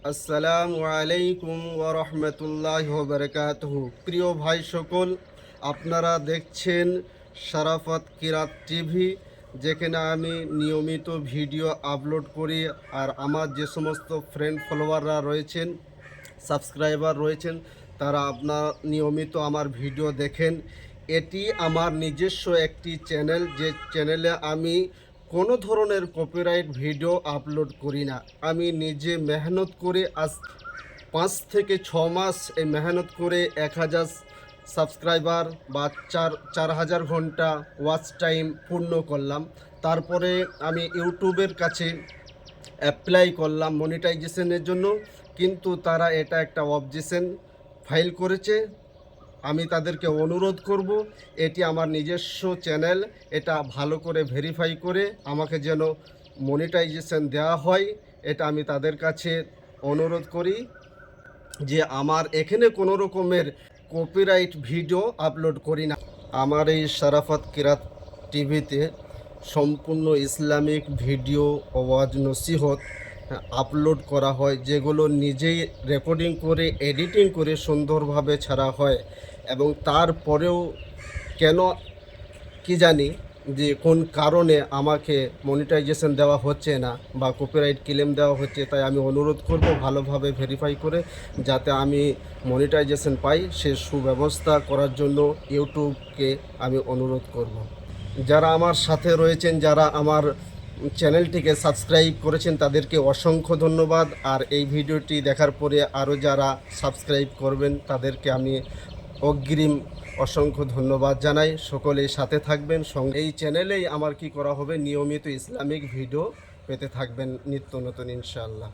আসসালামু আলাইকুম ওয়া রাহমাতুল্লাহি ওয়া বারাকাতুহু। প্রিয় ভাই সকল, আপনারা দেখছেন শারাফত কিরাত টিভি, যেখানে আমি নিয়মিত ভিডিও আপলোড করি। আর আমার যে সমস্ত ফ্রেন্ড ফলোয়াররা রয়েছেন, সাবস্ক্রাইবার রয়েছেন, তারা আপনার নিয়মিত আমার ভিডিও দেখেন। এটি আমার নিজস্ব একটি চ্যানেল, যে চ্যানেলে আমি কোনো ধরনের কপিরাইট ভিডিও আপলোড করি না। আমি নিজে মেহনত করে আজ 5 থেকে 6 মাস এই মেহনত করে 1000 সাবস্ক্রাইবার বা 4000 ঘন্টা ওয়াচ টাইম পূর্ণ করলাম। তারপরে আমি ইউটিউবের কাছে অ্যাপ্লাই করলাম মনিটাইজেশনের জন্য, কিন্তু তারা এটা একটা অবজেকশন ফাইল করেছে। আমি তাদেরকে অনুরোধ করব, এটি আমার নিজস্ব চ্যানেল, এটা ভালো করে ভেরিফাই করে আমাকে যেন মনিটাইজেশন দেওয়া হয়। এটা আমি তাদের কাছে অনুরোধ করি যে আমার এখানে কোনো রকমের কপিরাইট ভিডিও আপলোড করি না। আমার এই শারাফত কিরাত টিভিতে সম্পূর্ণ ইসলামিক ভিডিও ও ওয়াজ নসিহত আপলোড করা হয়, যেগুলো নিজেই রেকর্ডিং করে এডিটিং করে সুন্দরভাবে ছাড়া হয়। এবং তারপরেও কেন কি জানি যে কোন কারণে আমাকে মনিটাইজেশন দেওয়া হচ্ছে না বা কপিরাইট ক্লেম দেওয়া হচ্ছে, তাই আমি অনুরোধ করব ভালোভাবে ভেরিফাই করে যাতে আমি মনিটাইজেশন পাই, সে সুব্যবস্থা করার জন্য ইউটিউবকে আমি অনুরোধ করব। যারা আমার সাথে রয়েছেন, যারা আমার চ্যানেলটিকে সাবস্ক্রাইব করেছেন, তাদেরকে অসংখ্য ধন্যবাদ। আর এই ভিডিওটি দেখার পরে আরও যারা সাবস্ক্রাইব করবেন তাদেরকে আমি অগ্রিম অসংখ্য ধন্যবাদ জানাই। সকলেই সাথে থাকবেন। এই চ্যানেলেই আমার কি করা হবে, নিয়মিত ইসলামিক ভিডিও পেতে থাকবেন নিত্য নতুন, ইনশাআল্লাহ।